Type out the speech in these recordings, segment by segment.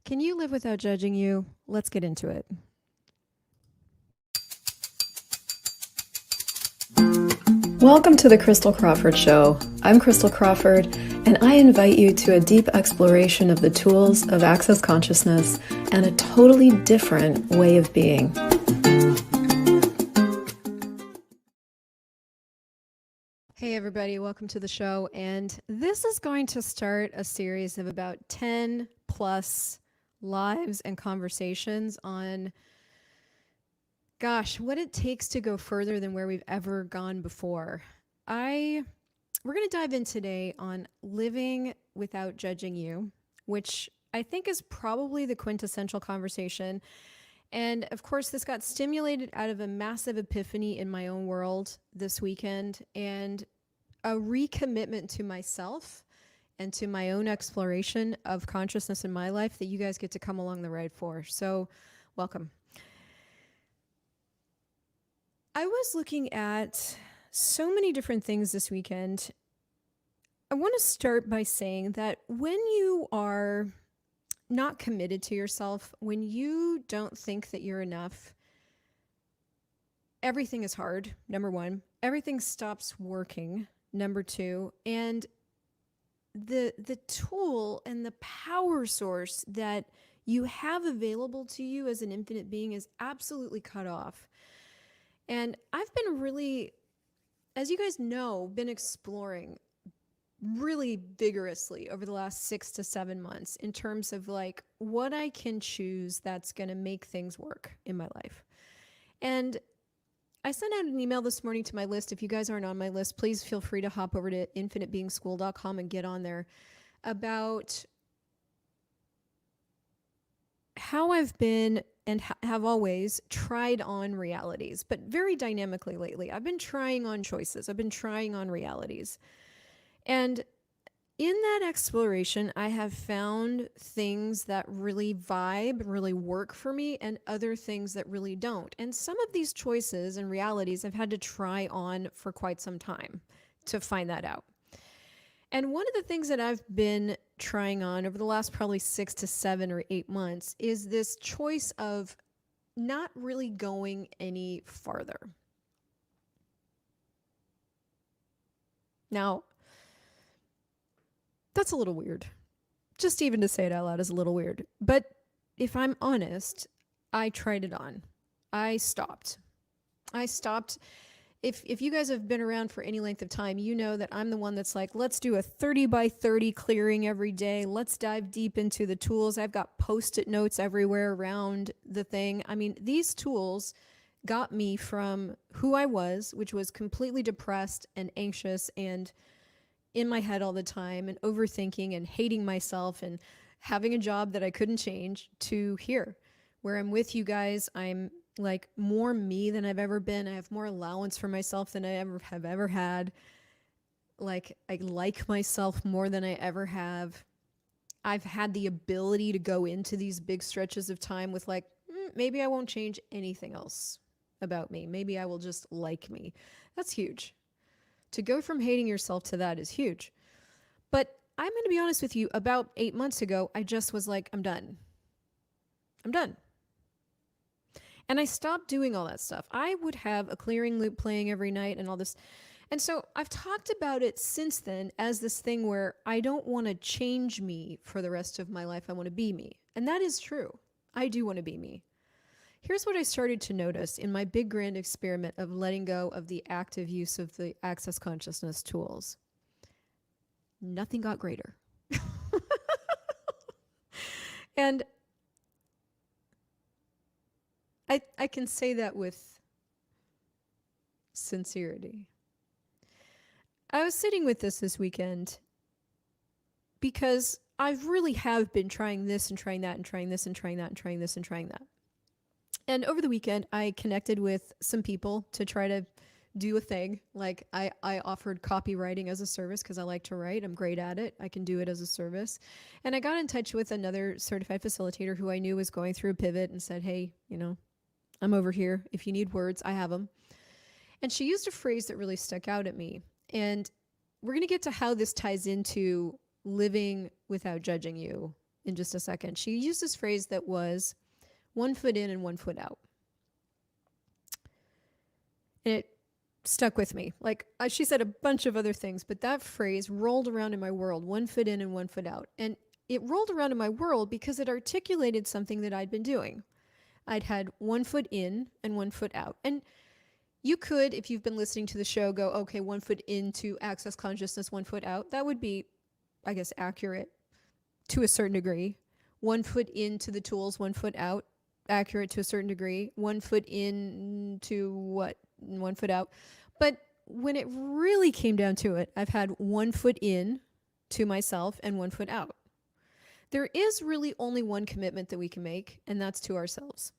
Can you live without judging you? Let's get into it. Welcome to the Crystal Crawford Show. I'm Crystal Crawford, and I invite you to a deep exploration of the tools of access consciousness and a totally different way of being. Hey, everybody, welcome to the show. And this is going to start a series of about 10 plus lives and conversations on, what it takes to go further than where we've ever gone before. We're going to dive in today on living without judging you, which I think is probably the quintessential conversation. And of course, this got stimulated out of a massive epiphany in my own world this weekend and a recommitment to myself and to my own exploration of consciousness in my life that you guys get to come along the ride for. So, welcome. I was looking at so many different things this weekend. I want to start by saying that when you are not committed to yourself, when you don't think that you're enough, everything is hard, number one. Everything stops working, number two. And the tool and the power source that you have available to you as an infinite being is absolutely cut off. And I've been really, as you guys know, been exploring really vigorously over the last 6 to 7 months in terms of like what I can choose that's going to make things work in my life. And I sent out an email this morning to my list. If you guys aren't on my list, please feel free to hop over to infinitebeingschool.com and get on there, about how I've been and have always tried on realities, but very dynamically lately. I've been trying on choices. I've been trying on realities. And in that exploration, I have found things that really vibe, really work for me, and other things that really don't. And some of these choices and realities I've had to try on for quite some time to find that out. And one of the things that I've been trying on over the last probably 6 to 7 or 8 months is this choice of not really going any farther. Now, that's a little weird. Just even to say it out loud is a little weird. But if I'm honest, I tried it on. I stopped. If you guys have been around for any length of time, you know that I'm the one that's like, let's do a 30 by 30 clearing every day. Let's dive deep into the tools. I've got Post-it notes everywhere around the thing. I mean, these tools got me from who I was, which was completely depressed and anxious and in my head all the time and overthinking and hating myself and having a job that I couldn't change, to here, where I'm with you guys. I'm like more me than I've ever been. I have more allowance for myself than I have ever had. Like, I like myself more than I ever have. I've had the ability to go into these big stretches of time with like, maybe I won't change anything else about me. Maybe I will just like me. That's huge. To go from hating yourself to that is huge. But I'm going to be honest with you, about 8 months ago, I just was like, I'm done. I'm done. And I stopped doing all that stuff. I would have a clearing loop playing every night and all this. And so I've talked about it since then as this thing where I don't want to change me for the rest of my life. I want to be me. And that is true. I do want to be me. Here's what I started to notice in my big grand experiment of letting go of the active use of the access consciousness tools. Nothing got greater. And I can say that with sincerity. I was sitting with this weekend because I really have been trying this and trying that and trying this and trying that and trying this and trying that. And over the weekend, I connected with some people to try to do a thing. Like, I offered copywriting as a service because I like to write. I'm great at it. I can do it as a service. And I got in touch with another certified facilitator who I knew was going through a pivot and said, hey, I'm over here. If you need words, I have them. And she used a phrase that really stuck out at me. And we're going to get to how this ties into living without judging you in just a second. She used this phrase that was 1 foot in and 1 foot out. And it stuck with me. Like she said a bunch of other things, but that phrase rolled around in my world, 1 foot in and 1 foot out. And it rolled around in my world because it articulated something that I'd been doing. I'd had 1 foot in and 1 foot out. And you could, if you've been listening to the show, go, okay, 1 foot into access consciousness, 1 foot out. That would be, I guess, accurate to a certain degree. 1 foot into the tools, 1 foot out, accurate to a certain degree. 1 foot into what? 1 foot out. But when it really came down to it, I've had 1 foot in to myself and 1 foot out. There is really only one commitment that we can make, and that's to ourselves.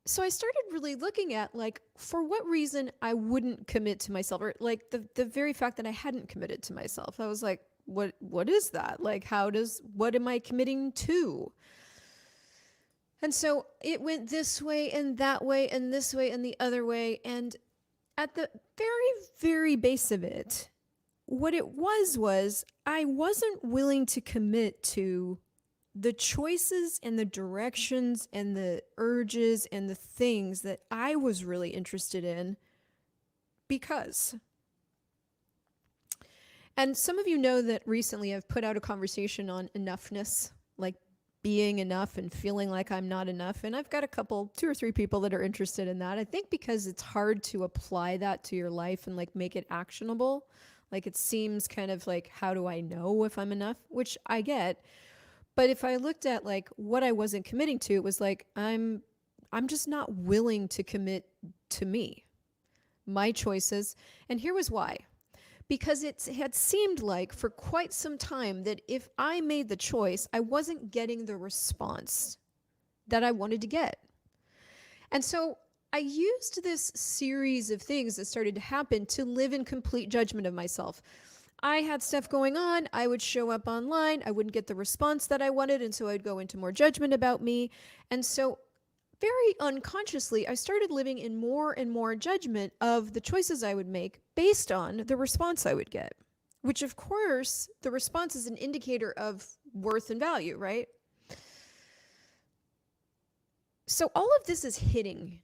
So I started really looking at, like, for what reason I wouldn't commit to myself, or like the very fact that I hadn't committed to myself. I was like, what is that? Like, what am I committing to? And so it went this way and that way and this way and the other way. And at the very, very base of it, what it was I wasn't willing to commit to the choices and the directions and the urges and the things that I was really interested in because. And some of you know that recently I've put out a conversation on enoughness, like being enough and feeling like I'm not enough. And I've got two or three people that are interested in that. I think because it's hard to apply that to your life and like make it actionable. Like it seems kind of like, how do I know if I'm enough? Which I get. But if I looked at like what I wasn't committing to, it was like, I'm just not willing to commit to me, my choices. And here was why. Because it had seemed like for quite some time that if I made the choice, I wasn't getting the response that I wanted to get. And so I used this series of things that started to happen to live in complete judgment of myself. I had stuff going on. I would show up online. I wouldn't get the response that I wanted. And so I'd go into more judgment about me. And so very unconsciously, I started living in more and more judgment of the choices I would make based on the response I would get, which of course, the response is an indicator of worth and value, right? So all of this is hitting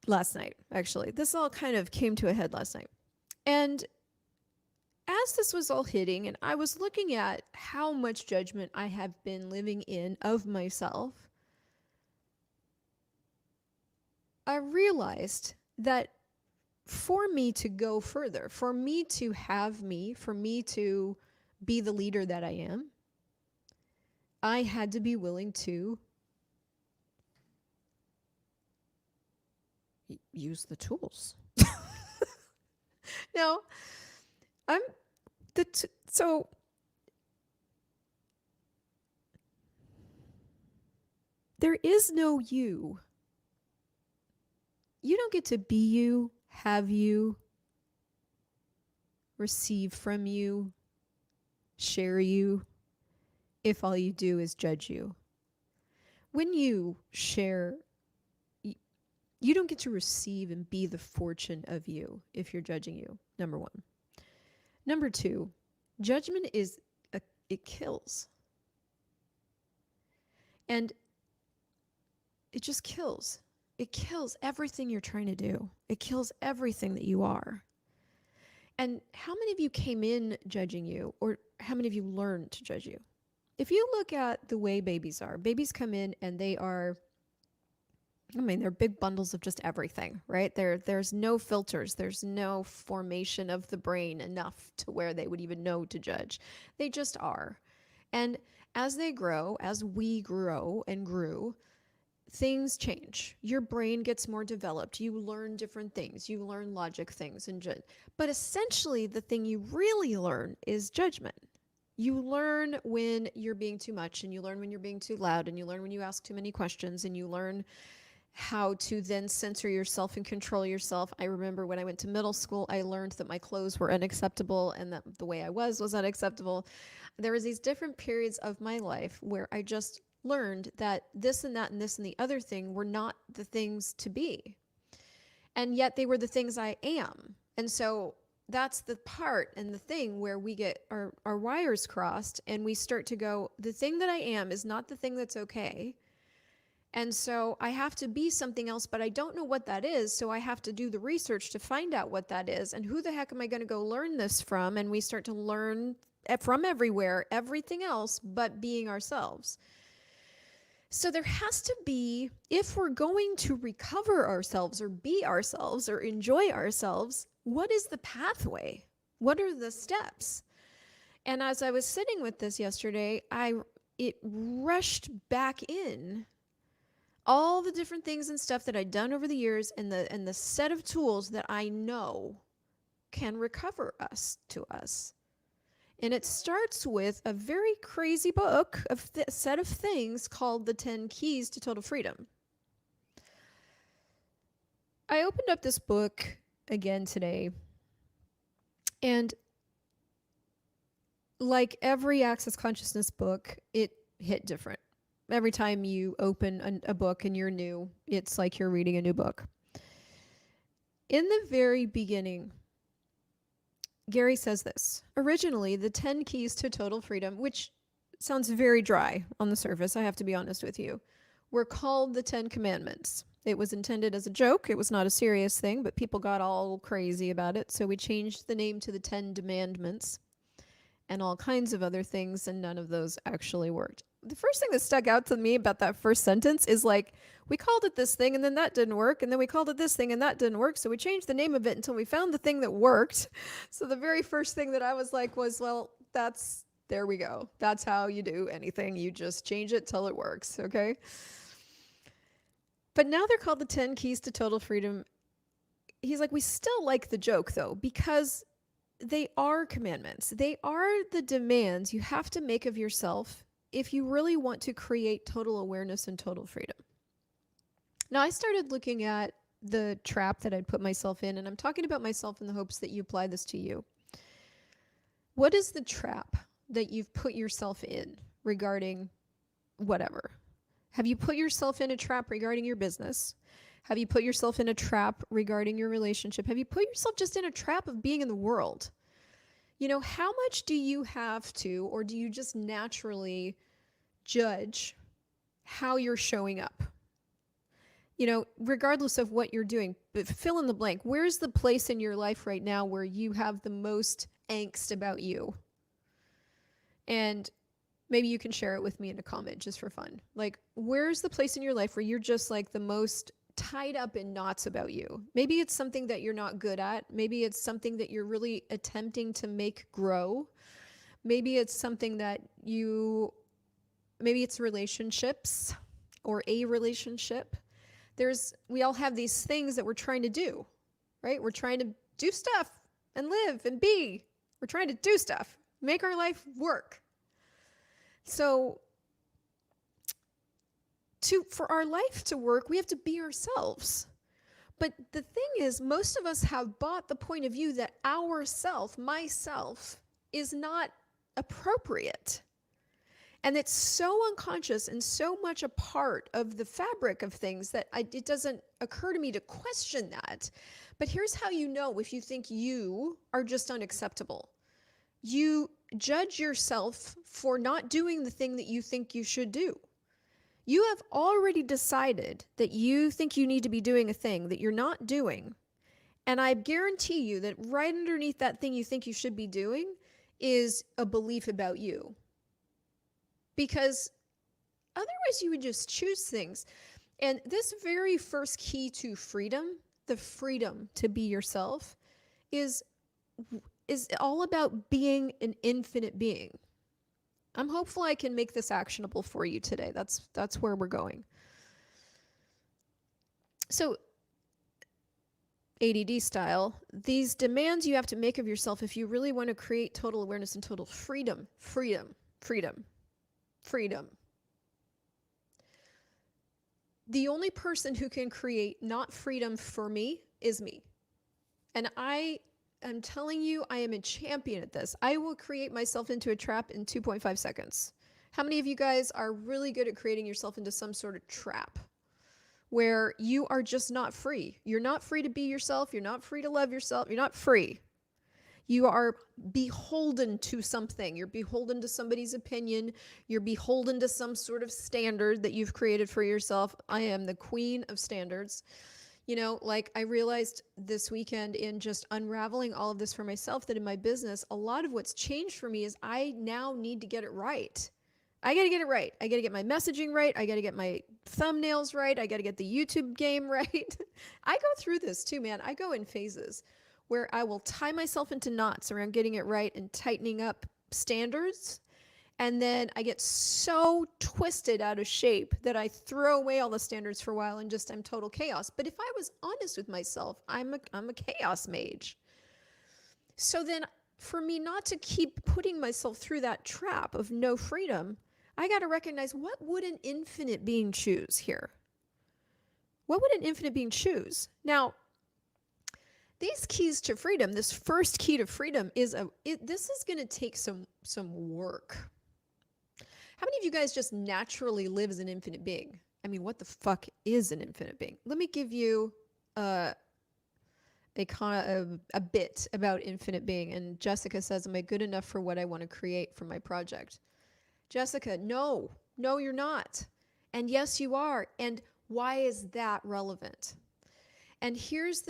last night, actually. This all kind of came to a head last night. And as this was all hitting, and I was looking at how much judgment I have been living in of myself, I realized that for me to go further, for me to have me, for me to be the leader that I am, I had to be willing to use the tools. Now, so there is no you. You don't get to be you, have you, receive from you, share you, if all you do is judge you. When you share, you don't get to receive and be the fortune of you if you're judging you, number one. Number two, judgment it kills. And it just kills. It kills everything you're trying to do. It kills everything that you are. And how many of you came in judging you, or how many of you learned to judge you? If you look at the way babies are, babies come in and they're big bundles of just everything, right? There's no filters. There's no formation of the brain enough to where they would even know to judge. They just are. And as they grow, as we grow and grew, things change. Your brain gets more developed. You learn different things. You learn logic things. But essentially, the thing you really learn is judgment. You learn when you're being too much, and you learn when you're being too loud, and you learn when you ask too many questions, and you learn how to then censor yourself and control yourself. I remember when I went to middle school, I learned that my clothes were unacceptable and that the way I was unacceptable. There was these different periods of my life where I just learned that this and that and this and the other thing were not the things to be. And yet they were the things I am. And so that's the part and the thing where we get our wires crossed and we start to go, the thing that I am is not the thing that's okay. And so I have to be something else, but I don't know what that is. So I have to do the research to find out what that is. And who the heck am I going to go learn this from? And we start to learn from everywhere, everything else, but being ourselves. So there has to be, if we're going to recover ourselves or be ourselves or enjoy ourselves, what is the pathway? What are the steps? And as I was sitting with this yesterday, it rushed back in all the different things and stuff that I'd done over the years and the set of tools that I know can recover us to us. And it starts with a very crazy book, set of things called The 10 Keys to Total Freedom. I opened up this book again today, and like every Access Consciousness book, it hit different. Every time you open a book and you're new, it's like you're reading a new book. In the very beginning, Gary says this. Originally, the 10 keys to total freedom, which sounds very dry on the surface, I have to be honest with you, were called the 10 Commandments. It was intended as a joke. It was not a serious thing, but people got all crazy about it. So we changed the name to the 10 Demandments and all kinds of other things, and none of those actually worked. The first thing that stuck out to me about that first sentence is like, we called it this thing and then that didn't work, and then we called it this thing and that didn't work, so we changed the name of it until we found the thing that worked. So the very first thing that I was like was, well, there we go. That's how you do anything. You just change it till it works, okay? But now they're called the 10 Keys to Total Freedom. He's like, we still like the joke though, because they are commandments. They are the demands you have to make of yourself if you really want to create total awareness and total freedom. Now, I started looking at the trap that I'd put myself in, and I'm talking about myself in the hopes that you apply this to you. What is the trap that you've put yourself in regarding whatever? Have you put yourself in a trap regarding your business? Have you put yourself in a trap regarding your relationship? Have you put yourself just in a trap of being in the world? You know, how much do you have to, or do you just naturally judge how you're showing up? You know, regardless of what you're doing, but fill in the blank. Where's the place in your life right now where you have the most angst about you? And maybe you can share it with me in a comment just for fun. Like, where's the place in your life where you're just like the most tied up in knots about you? Maybe it's something that you're not good at. Maybe it's something that you're really attempting to make grow. Maybe it's something that maybe it's relationships or a relationship. We all have these things that we're trying to do, right? We're trying to do stuff and live and be. We're trying to do stuff, make our life work. So for our life to work, we have to be ourselves. But the thing is, most of us have bought the point of view that myself, is not appropriate. And it's so unconscious and so much a part of the fabric of things that it doesn't occur to me to question that. But here's how you know if you think you are just unacceptable. You judge yourself for not doing the thing that you think you should do. You have already decided that you think you need to be doing a thing that you're not doing. And I guarantee you that right underneath that thing you think you should be doing is a belief about you. Because otherwise you would just choose things. And this very first key to freedom, the freedom to be yourself, is all about being an infinite being. I'm hopeful I can make this actionable for you today. That's where we're going. So, ADD style, these demands you have to make of yourself if you really want to create total awareness and total freedom. The only person who can create not freedom for me is me. And I'm telling you, I am a champion at this. I will create myself into a trap in 2.5 seconds. How many of you guys are really good at creating yourself into some sort of trap where you are just not free? You're not free to be yourself. You're not free to love yourself. You're not free. You are beholden to something. You're beholden to somebody's opinion. You're beholden to some sort of standard that you've created for yourself. I am the queen of standards. You know, like I realized this weekend in just unraveling all of this for myself that in my business, a lot of what's changed for me is I now need to get it right. I got to get it right. I got to get my messaging right. I got to get my thumbnails right. I got to get the YouTube game right. I go through this too, man. I go in phases where I will tie myself into knots around getting it right and tightening up standards. And then I get so twisted out of shape that I throw away all the standards for a while and just I'm total chaos. But if I was honest with myself, I'm a chaos mage. So then for me not to keep putting myself through that trap of no freedom, I got to recognize, what would an infinite being choose here? What would an infinite being choose? Now, these keys to freedom, this first key to freedom is this is going to take some work. How many of you guys just naturally live as an infinite being? I mean, what the fuck is an infinite being? Let me give you a bit about infinite being. And Jessica says, am I good enough for what I want to create for my project? Jessica, no, you're not. And yes, you are. And why is that relevant? And here's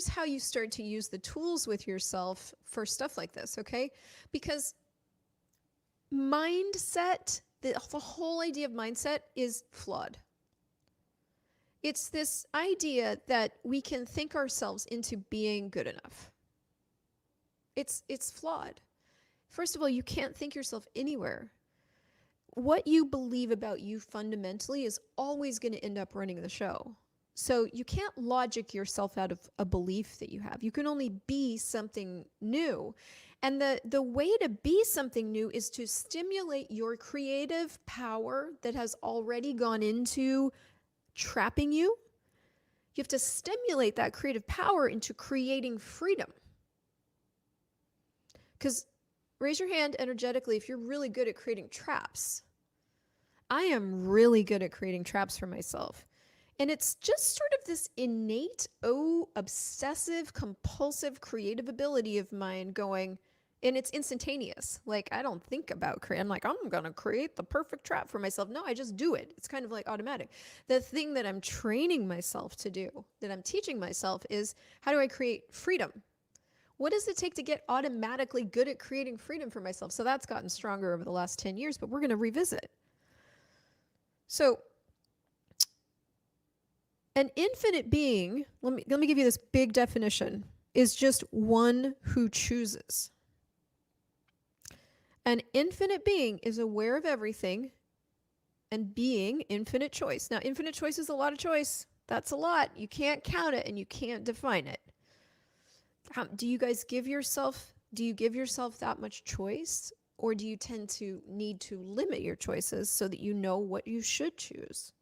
how you start to use the tools with yourself for stuff like this, okay? Because mindset, the whole idea of mindset is flawed. It's this idea that we can think ourselves into being good enough. It's flawed. First of all, you can't think yourself anywhere. What you believe about you fundamentally is always going to end up running the show. So you can't logic yourself out of a belief that you have. You can only be something new. And the way to be something new is to stimulate your creative power that has already gone into trapping you. You have to stimulate that creative power into creating freedom. Because raise your hand energetically if you're really good at creating traps. I am really good at creating traps for myself. And it's just sort of this innate, obsessive, compulsive, creative ability of mine going, and it's instantaneous. Like, I don't think about I'm like, I'm going to create the perfect trap for myself. No, I just do it. It's kind of like automatic. The thing that I'm training myself to do, that I'm teaching myself is, how do I create freedom? What does it take to get automatically good at creating freedom for myself? So that's gotten stronger over the last 10 years, but we're going to revisit. So an infinite being, let me give you this big definition, is just one who chooses. An infinite being is aware of everything and being infinite choice. Now, infinite choice is a lot of choice. That's a lot. You can't count it and you can't define it. Do you guys give yourself that much choice? Or do you tend to need to limit your choices so that you know what you should choose?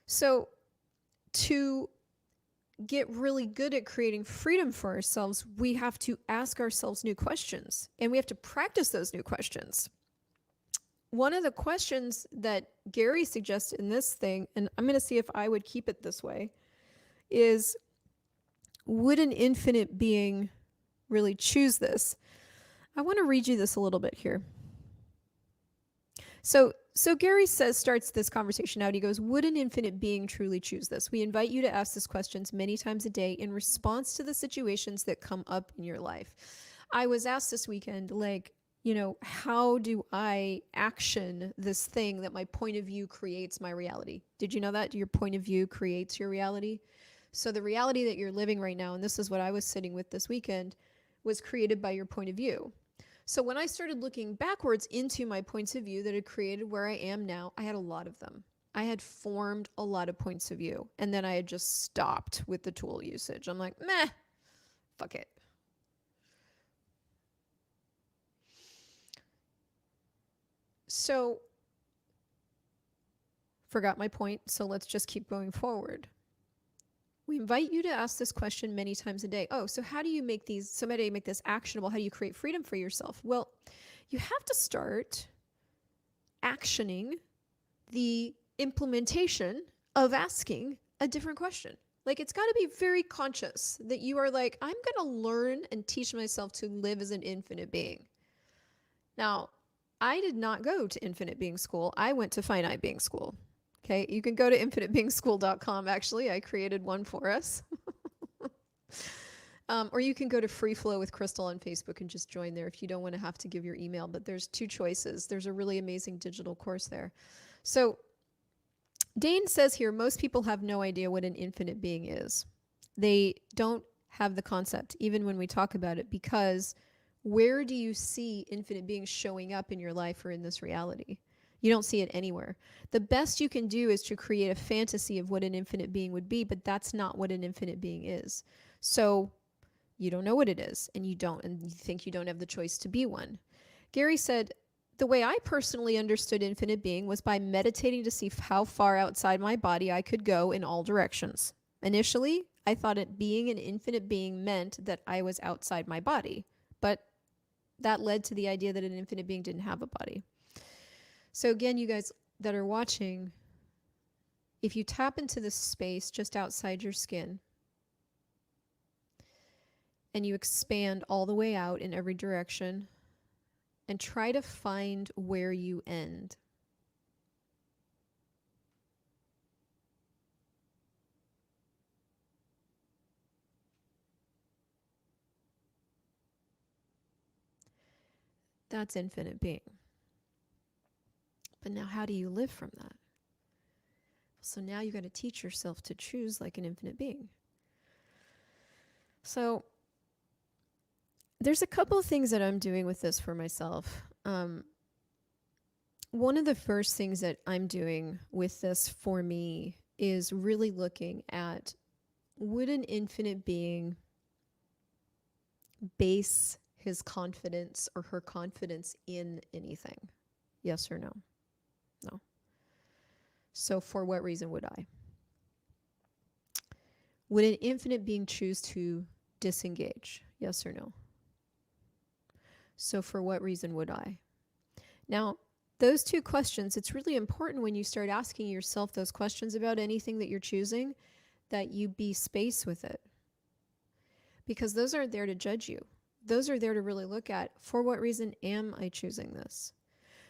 So to get really good at creating freedom for ourselves, we have to ask ourselves new questions, and we have to practice those new questions. One of the questions that Gary suggests in this thing, and I'm going to see if I would keep it this way, is, would an infinite being really choose this? I want to read you this a little bit here. So Gary starts this conversation out. He goes, would an infinite being truly choose this? We invite you to ask these questions many times a day in response to the situations that come up in your life. I was asked this weekend, like, how do I action this thing that my point of view creates my reality? Did you know that your point of view creates your reality? So the reality that you're living right now, and this is what I was sitting with this weekend, was created by your point of view. So when I started looking backwards into my points of view that had created where I am now, I had a lot of them. I had formed a lot of points of view, and then I had just stopped with the tool usage. I'm like, meh, fuck it. So, forgot my point, so let's just keep going forward. We invite you to ask this question many times a day. Oh, so how do you make this actionable? How do you create freedom for yourself? Well, you have to start actioning the implementation of asking a different question. Like, it's got to be very conscious that you are like, I'm going to learn and teach myself to live as an infinite being. Now, I did not go to infinite being school. I went to finite being school. Okay. You can go to infinitebeingschool.com. Actually, I created one for us. Or you can go to Free Flow with Crystal on Facebook and just join there if you don't want to have to give your email. But there's two choices. There's a really amazing digital course there. So Dane says here, most people have no idea what an infinite being is. They don't have the concept, even when we talk about it, because where do you see infinite beings showing up in your life or in this reality? You don't see it anywhere. The best you can do is to create a fantasy of what an infinite being would be, but that's not what an infinite being is. So you don't know what it is, and you think you don't have the choice to be one. Gary said, the way I personally understood infinite being was by meditating to see how far outside my body I could go in all directions. Initially, I thought it being an infinite being meant that I was outside my body, but that led to the idea that an infinite being didn't have a body. So again, you guys that are watching, if you tap into this space just outside your skin, and you expand all the way out in every direction and try to find where you end. That's infinite being. But now how do you live from that? So now you got to teach yourself to choose like an infinite being. So there's a couple of things that I'm doing with this for myself. One of the first things that I'm doing with this for me is really looking at, would an infinite being base his confidence or her confidence in anything? Yes or no? No. So for what reason would I? Would an infinite being choose to disengage? Yes or no? So for what reason would I? Now, those two questions, it's really important when you start asking yourself those questions about anything that you're choosing, that you be space with it. Because those aren't there to judge you. Those are there to really look at, for what reason am I choosing this?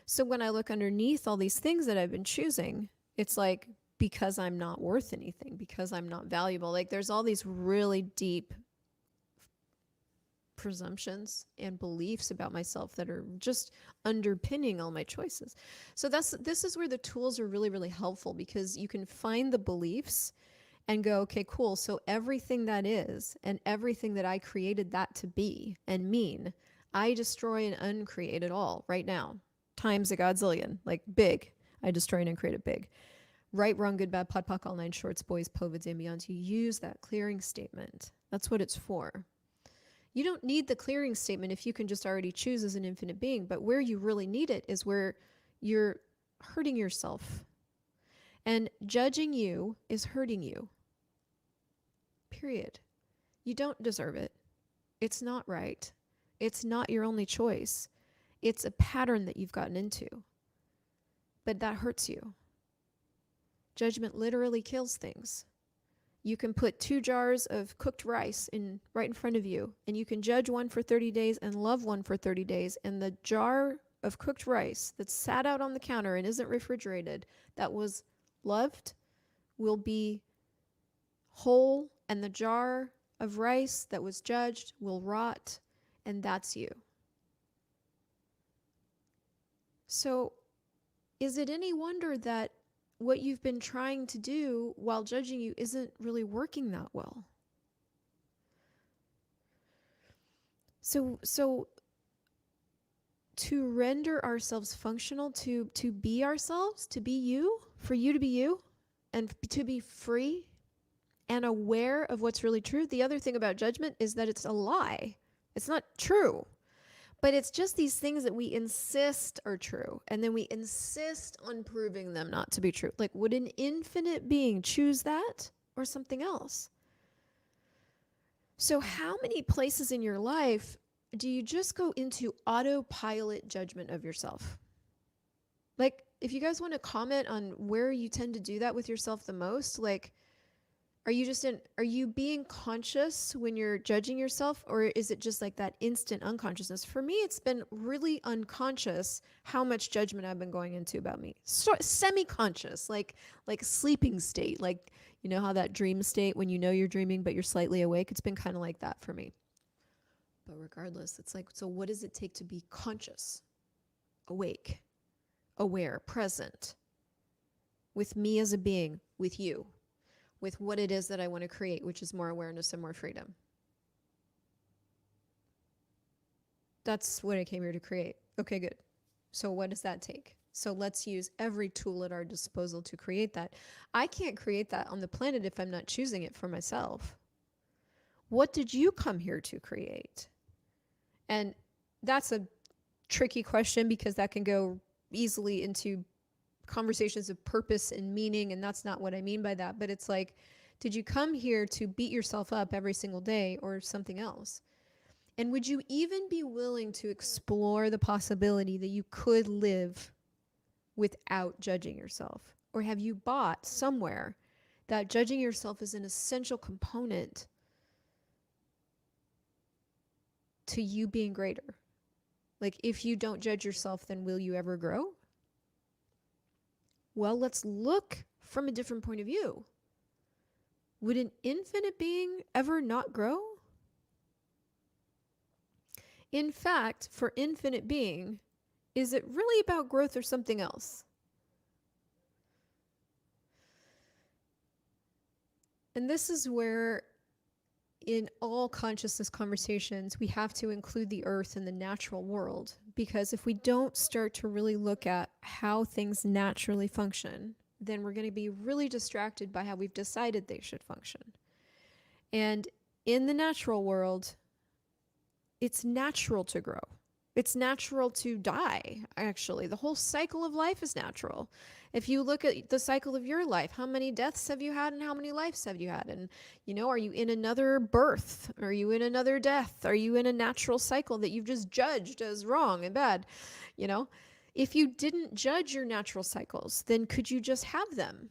So when I look underneath all these things that I've been choosing, it's like, because I'm not worth anything, because I'm not valuable. Like, there's all these really deep presumptions and beliefs about myself that are just underpinning all my choices. So this is where the tools are really, really helpful, because you can find the beliefs and go, okay, cool. So everything that is and everything that I created that to be and mean, I destroy and uncreate it all right now, times a godzillion, like big. I destroy and uncreate it big. Right, wrong, good, bad, pod, poc, all nine shorts, boys, povids, and beyonds. You use that clearing statement. That's what it's for. You don't need the clearing statement if you can just already choose as an infinite being, but where you really need it is where you're hurting yourself. And judging you is hurting you. Period. You don't deserve it. It's not right. It's not your only choice. It's a pattern that you've gotten into. But that hurts you. Judgment literally kills things. You can put 2 jars of cooked rice right in front of you, and you can judge one for 30 days and love one for 30 days, and the jar of cooked rice that's sat out on the counter and isn't refrigerated, that was loved, will be whole, and the jar of rice that was judged will rot, and that's you. So is it any wonder that what you've been trying to do while judging you isn't really working that well? So to render ourselves functional, to be ourselves, to be you, for you to be you, and to be free and aware of what's really true. The other thing about judgment is that it's a lie. It's not true. But it's just these things that we insist are true, and then we insist on proving them not to be true. Like, would an infinite being choose that or something else? So how many places in your life do you just go into autopilot judgment of yourself? Like, if you guys want to comment on where you tend to do that with yourself the most, like, are you being conscious when you're judging yourself, or is it just like that instant unconsciousness? For me, it's been really unconscious how much judgment I've been going into about me. Semi-conscious, like sleeping state, like you know how that dream state when you know you're dreaming but you're slightly awake. It's been kind of like that for me. But regardless, it's like, so what does it take to be conscious, awake, aware, present with me as a being, with you, with what it is that I want to create, which is more awareness and more freedom? That's what I came here to create. Okay, good. So what does that take? So let's use every tool at our disposal to create that. I can't create that on the planet if I'm not choosing it for myself. What did you come here to create? And that's a tricky question because that can go easily into conversations of purpose and meaning, and that's not what I mean by that. But it's like, did you come here to beat yourself up every single day or something else? And would you even be willing to explore the possibility that you could live without judging yourself? Or have you bought somewhere that judging yourself is an essential component to you being greater? Like, if you don't judge yourself, then will you ever grow? Well, let's look from a different point of view. Would an infinite being ever not grow? In fact, for infinite being, is it really about growth or something else? And this is where, in all consciousness conversations, we have to include the earth and the natural world, because if we don't start to really look at how things naturally function, then we're going to be really distracted by how we've decided they should function. And in the natural world, it's natural to grow. It's natural to die, actually. The whole cycle of life is natural. If you look at the cycle of your life, how many deaths have you had and how many lives have you had? And, you know, are you in another birth? Are you in another death? Are you in a natural cycle that you've just judged as wrong and bad? You know, if you didn't judge your natural cycles, then could you just have them?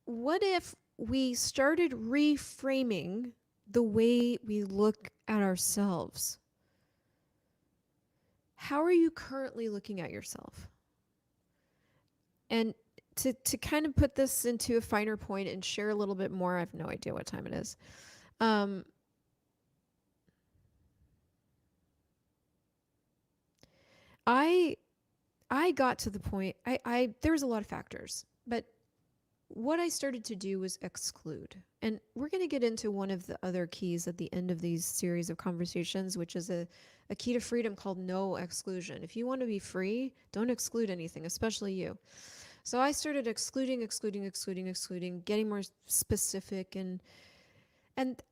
What if we started reframing the way we look at ourselves? How are you currently looking at yourself? And to kind of put this into a finer point and share a little bit more, I have no idea what time it is. I got to the point, there was a lot of factors, but what I started to do was exclude. And we're going to get into one of the other keys at the end of these series of conversations, which is a key to freedom called no exclusion. If you want to be free, don't exclude anything, especially you. So I started excluding, getting more specific, and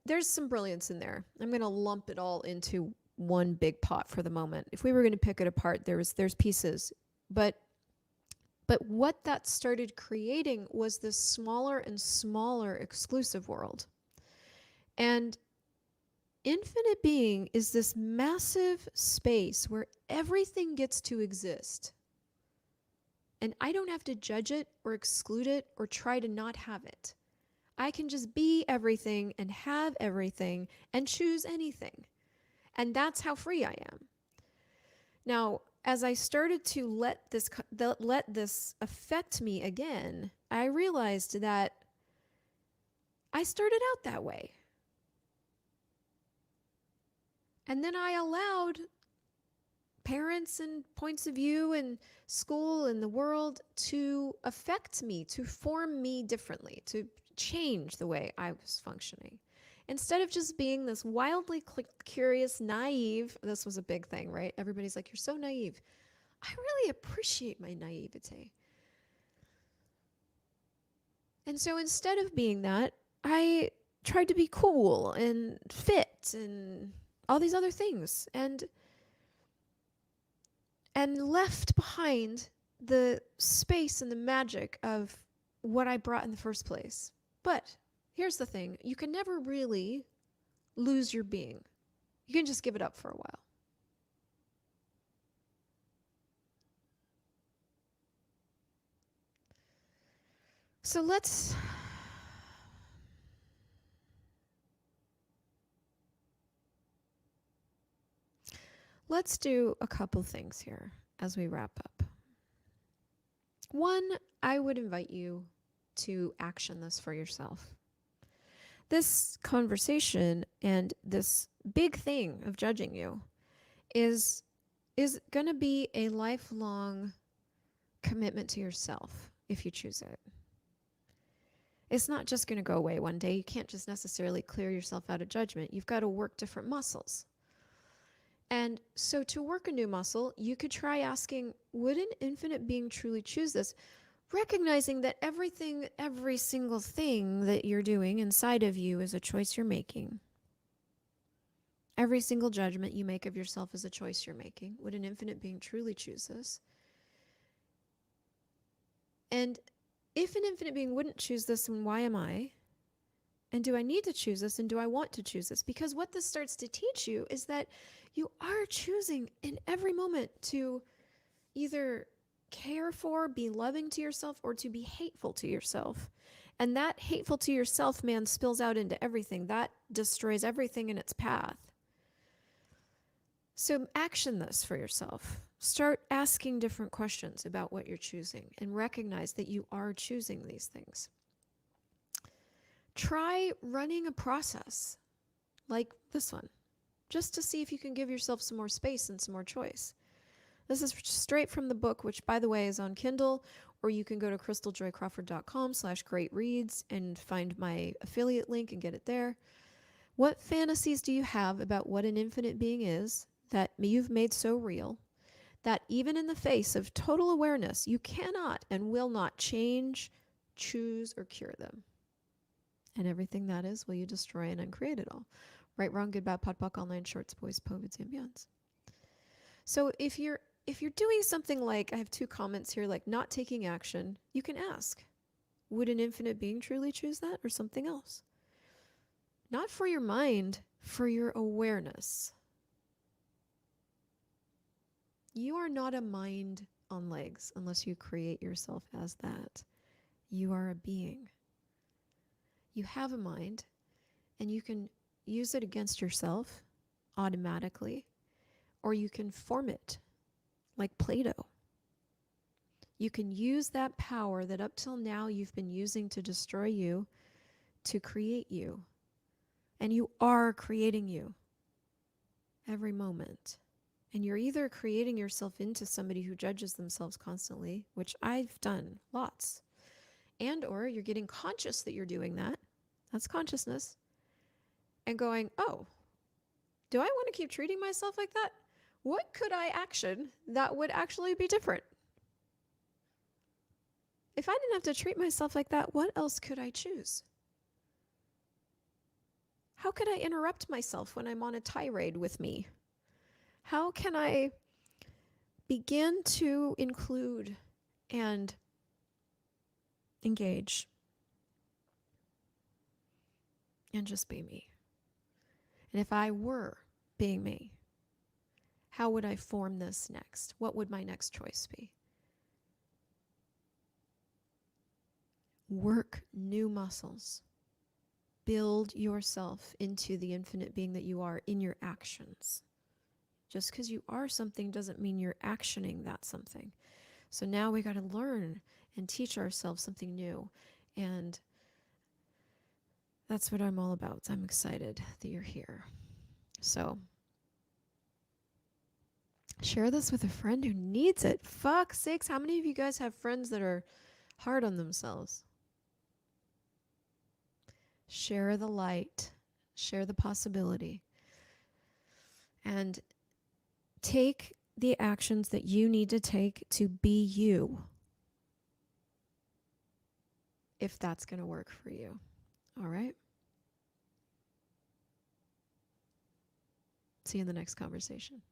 there's some brilliance in there. I'm going to lump it all into one big pot for the moment. If we were going to pick it apart, there's pieces, but what that started creating was this smaller and smaller exclusive world. And infinite being is this massive space where everything gets to exist. And I don't have to judge it or exclude it or try to not have it. I can just be everything and have everything and choose anything. And that's how free I am. Now, as I started to let this affect me again, I realized that I started out that way. And then I allowed parents and points of view and school and the world to affect me, to form me differently, to change the way I was functioning. Instead of just being this wildly curious, naive, this was a big thing, right? Everybody's like, you're so naive. I really appreciate my naivete. And so instead of being that, I tried to be cool and fit and all these other things, and left behind the space and the magic of what I brought in the first place. But here's the thing, you can never really lose your being. You can just give it up for a while. So let's let's do a couple things here as we wrap up. One, I would invite you to action this for yourself. This conversation and this big thing of judging you is going to be a lifelong commitment to yourself if you choose it. It's not just going to go away one day. You can't just necessarily clear yourself out of judgment. You've got to work different muscles. And so to work a new muscle, you could try asking, would an infinite being truly choose this? Recognizing that everything, every single thing that you're doing inside of you is a choice you're making. Every single judgment you make of yourself is a choice you're making. Would an infinite being truly choose this? And if an infinite being wouldn't choose this, then why am I? And do I need to choose this? And do I want to choose this? Because what this starts to teach you is that you are choosing in every moment to either care for, be loving to yourself, or to be hateful to yourself. And that hateful to yourself, man, spills out into everything. That destroys everything in its path. So action this for yourself. Start asking different questions about what you're choosing and recognize that you are choosing these things. Try running a process like this one, just to see if you can give yourself some more space and some more choice. This is straight from the book, which, by the way, is on Kindle, or you can go to crystaljoycrawford.com/greatreads and find my affiliate link and get it there. What fantasies do you have about what an infinite being is that you've made so real that even in the face of total awareness, you cannot and will not change, choose, or cure them? And everything that is, will you destroy and uncreate it all? Right, wrong, good, bad, pot, pock, online, shorts, boys, povids, and beyonds. So if you're doing something like, I have 2 comments here, like not taking action, you can ask, would an infinite being truly choose that or something else? Not for your mind, for your awareness. You are not a mind on legs unless you create yourself as that. You are a being. You have a mind, and you can use it against yourself automatically, or you can form it like Play-Doh. You can use that power that up till now you've been using to destroy you to create you. And you are creating you every moment. And you're either creating yourself into somebody who judges themselves constantly, which I've done lots, and or you're getting conscious that you're doing that. That's consciousness. And going, oh, do I want to keep treating myself like that? What could I action that would actually be different? If I didn't have to treat myself like that, what else could I choose? How could I interrupt myself when I'm on a tirade with me? How can I begin to include and engage and just be me? And if I were being me, how would I form this next? What would my next choice be? Work new muscles. Build yourself into the infinite being that you are in your actions. Just because you are something doesn't mean you're actioning that something. So now we got to learn and teach ourselves something new. And that's what I'm all about. I'm excited that you're here. So share this with a friend who needs it. Fuck's sakes, how many of you guys have friends that are hard on themselves? Share the light. Share the possibility. And take the actions that you need to take to be you, if that's going to work for you. All right? See you in the next conversation.